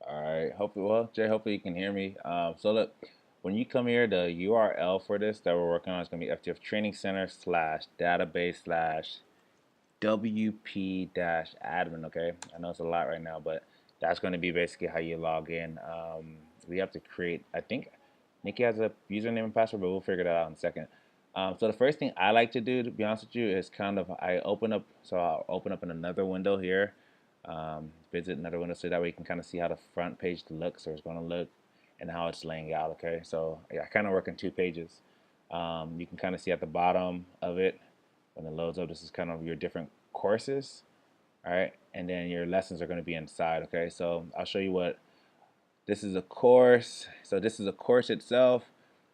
All right. Hopefully, well, Jay, hopefully you can hear me. So look, when you come here, the URL for this that we're working on is going to be FTF Training Center slash database slash WP dash admin. Okay. I know it's a lot right now, but that's going to be basically how you log in. We have to create, I think Nikki has a username and password, but we'll figure that out in a second. So the first thing I like to do, to be honest with you, is kind of I'll open up in another window here, visit another window so that way you can kind of see how the front page looks or it's going to look and how it's laying out. Okay, so yeah, I kind of work in two pages. You can kind of see at the bottom of it when it loads up, this is kind of your different courses, all right, and then your lessons are going to be inside. Okay, so I'll show you what this is a course. So this is a course itself,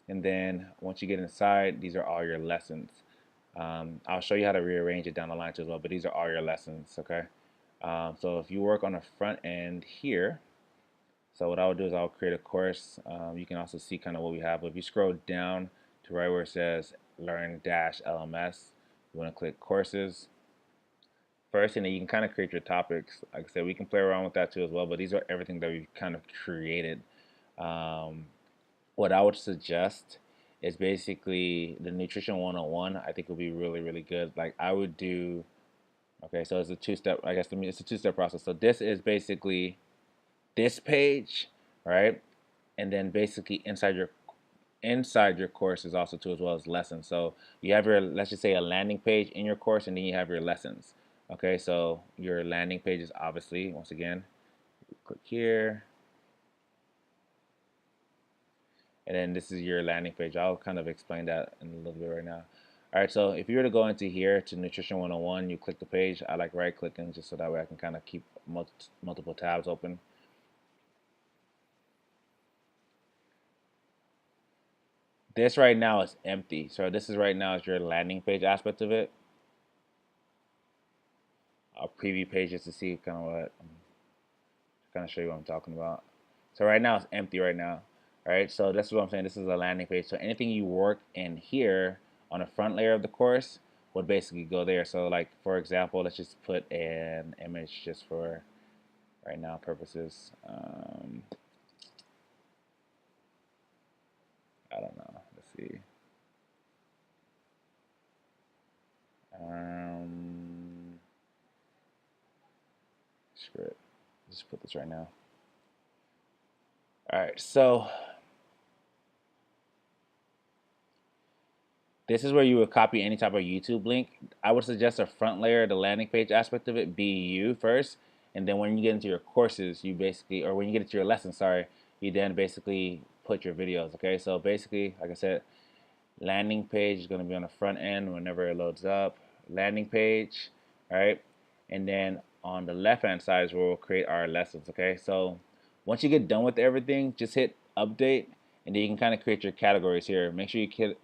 and then once you get inside, these are all your lessons. I'll show you how to rearrange it down the line too as well, but these are all your lessons, okay? So if you work on the front end here, so what I'll do is I'll create a course. You can also see kind of what we have. But if you scroll down to right where it says Learn Dash LMS, you want to click Courses first, and then you can kind of create your topics. Like I said, we can play around with that too as well. But these are everything that we've kind of created. Um, what I would suggest is basically the Nutrition 101. I think would be really, really good. Like I would do, okay, so it's a two-step, I guess it's a two-step process. So this is basically this page, right? And then basically inside your course is also too as well as lessons. So you have your, let's just say, a landing page in your course, and then you have your lessons. Okay, so your landing page is obviously, once again, click here, and then this is your landing page. I'll kind of explain that in a little bit right now. All right, so if you were to go into here to Nutrition 101, you click the page. I like right clicking just so that way I can kind of keep multiple tabs open. This right now is empty. So this is right now is your landing page aspect of it. I'll preview pages to see kind of what, kind of show you what I'm talking about. So right now it's empty right now. All right, so this is what I'm saying. This is a landing page. So anything you work in here on the front layer of the course would basically go there. So like for example, let's just put an image just for right now purposes. I don't know. Let's see. Um, Screw it. Just put this right now. All right, so this is where you would copy any type of YouTube link. I would suggest the front layer, the landing page aspect of it, be you first, and then when you get into your courses, you basically, or when you get into your lessons, sorry, you then basically put your videos. Okay, so basically, like I said, landing page is going to be on the front end whenever it loads up. Landing page, all right, and then on the left hand side is where we'll create our lessons. Okay, so once you get done with everything, just hit update, and then you can kind of create your categories here. Make sure you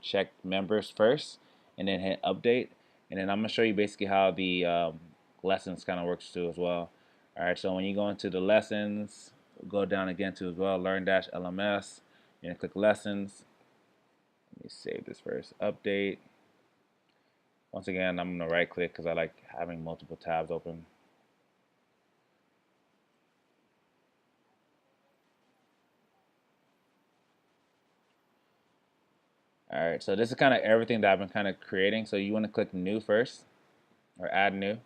check members first, and then hit update, and then I'm gonna show you basically how the lessons kind of works too as well. All right, so when you go into the lessons, go down again to as well, Learn Dash LMS, and click lessons. Let me save this first. Update. Once again, I'm gonna right click because I like having multiple tabs open. All right, so this is kind of everything that I've been kind of creating. So you want to click new first, or add new.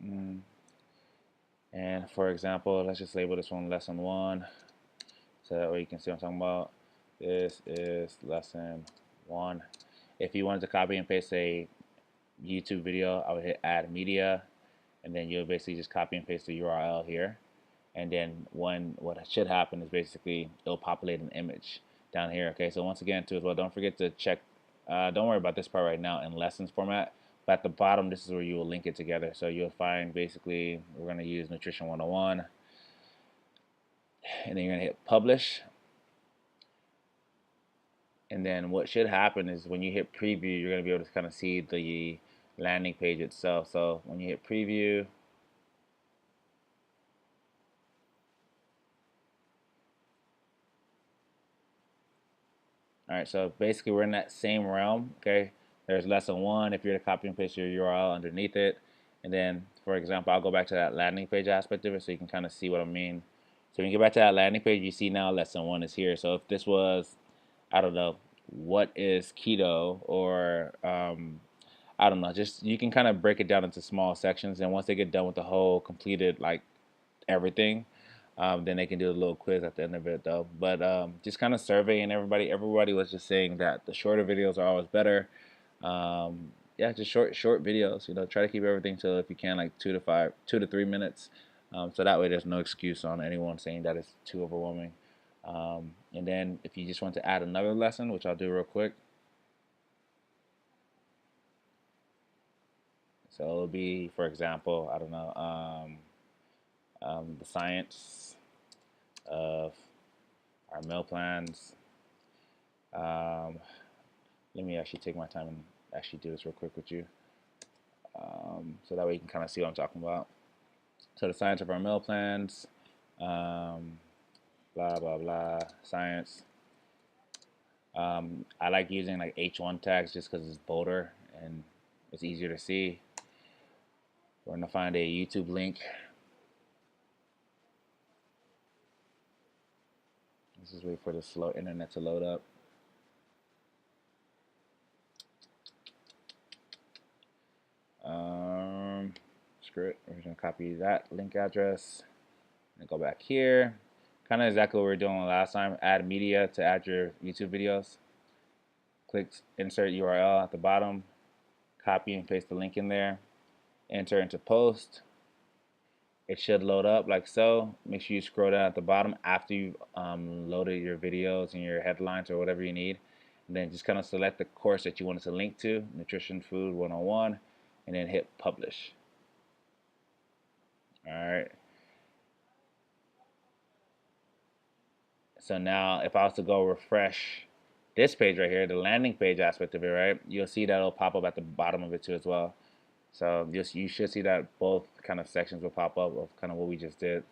Mm. And for example, let's just label this one lesson one, so that way you can see what I'm talking about. This is lesson one. If you wanted to copy and paste a YouTube video, I would hit add media, and then you'll basically just copy and paste the URL here. And then what should happen is basically it'll populate an image down here. Okay, so once again too as well, don't forget to check. Don't worry about this part right now in lessons format. But at the bottom, this is where you will link it together. So you'll find basically we're going to use Nutrition 101, and then you're going to hit publish. And then what should happen is when you hit preview, you're going to be able to kind of see the landing page itself. So when you hit preview, All right, so basically we're in that same realm. Okay, there's lesson one. If you're to copy and paste your URL underneath it, and then for example, I'll go back to that landing page aspect of it so you can kind of see what I mean. So when you get back to that landing page, you see now lesson one is here. So if this was, I don't know, what is keto, or I don't know, just you can kind of break it down into small sections, and once they get done with the whole completed like everything, then they can do a little quiz at the end of it though. But just kind of surveying everybody. Everybody was just saying that the shorter videos are always better. Yeah, just short videos. You know, try to keep everything to, if you can, like 2 to 3 minutes. So that way there's no excuse on anyone saying that it's too overwhelming. And then if you just want to add another lesson, which I'll do real quick. So it'll be, for example, I don't know, the science of our meal plans. Um, Let me actually take my time and actually do this real quick with you, so that way you can kind of see what I'm talking about. So the science of our meal plans, um, blah blah blah, science. I like using like H1 tags just because it's bolder and it's easier to see. We're gonna find a YouTube link. Let's just wait for the slow internet to load up. Screw it. We're gonna copy that link address and go back here. Kind of exactly what we were doing last time. Add media to add your YouTube videos. Click insert URL at the bottom. Copy and paste the link in there. Enter into post. It should load up like so. Make sure you scroll down at the bottom after you've loaded your videos and your headlines or whatever you need. And then just kind of select the course that you want it to link to, Nutrition Food 101, and then hit publish. All right. So now if I was to go refresh this page right here, the landing page aspect of it, right, you'll see that it'll pop up at the bottom of it too as well. So just you should see that both kind of sections will pop up of kind of what we just did.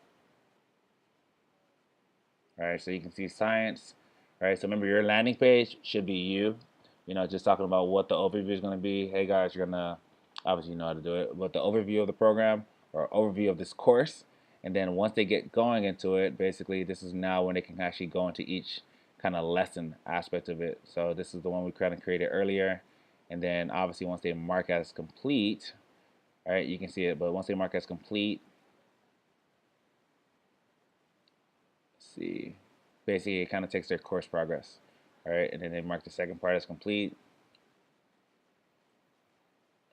All right, so you can see science. All right, so remember your landing page should be you know, just talking about what the overview is going to be. Hey guys, you're gonna obviously you know how to do it, but the overview of the program or overview of this course, and then once they get going into it, basically this is now when they can actually go into each kind of lesson aspect of it. So this is the one we kind of created earlier, and then obviously once they mark as complete, all right, you can see it. But once they mark as complete, let's see, basically it kind of takes their course progress. All right, and then they mark the second part as complete.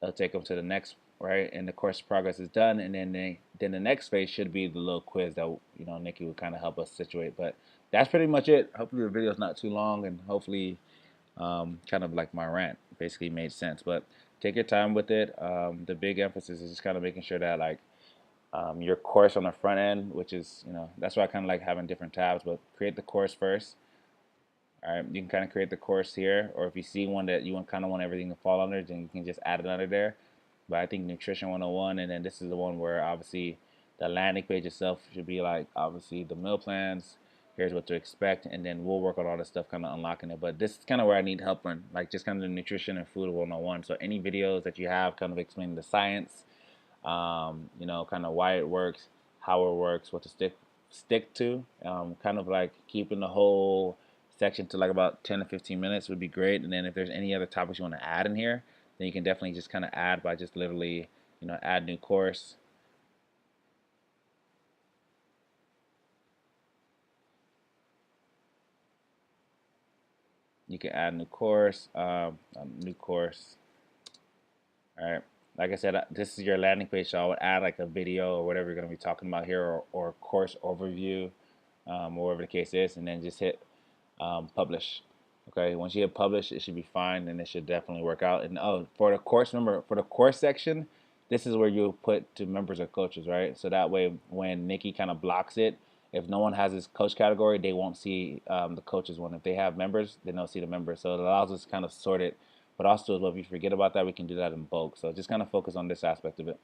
It'll take them to the next, right, and the course progress is done, and then the next phase should be the little quiz that you know Nikki would kind of help us situate. But that's pretty much it. Hopefully the video's not too long, and hopefully kind of like my rant basically made sense. But take your time with it. The big emphasis is just kind of making sure that like your course on the front end, which is, you know, that's why I kind of like having different tabs, but create the course first. All right, you can kind of create the course here, or if you see one that you want kind of want everything to fall under, then you can just add it under there. But I think Nutrition 101, and then this is the one where obviously the landing page itself should be like obviously the meal plans. Here's what to expect, and then we'll work on all this stuff, kind of unlocking it. But this is kind of where I need help on, like just kind of the nutrition and food 101. So any videos that you have, kind of explaining the science, you know, kind of why it works, how it works, what to stick to. Kind of like keeping the whole section to like about 10 to 15 minutes would be great. And then if there's any other topics you want to add in here, then you can definitely just kind of add by just literally, you know, add new course. You can add new course, a new course. All right. Like I said, this is your landing page, so I would add like a video or whatever you're going to be talking about here, or course overview, or whatever the case is, and then just hit publish. Okay, once you hit publish, it should be fine, and it should definitely work out. And oh, for the course, remember for the course section, this is where you put to members or coaches, right? So that way, when Nikki kind of blocks it, if no one has this coach category, they won't see the coaches one. If they have members, then they'll see the members. So it allows us to kind of sort it. But also, as well, if you forget about that, we can do that in bulk. So just kind of focus on this aspect of it.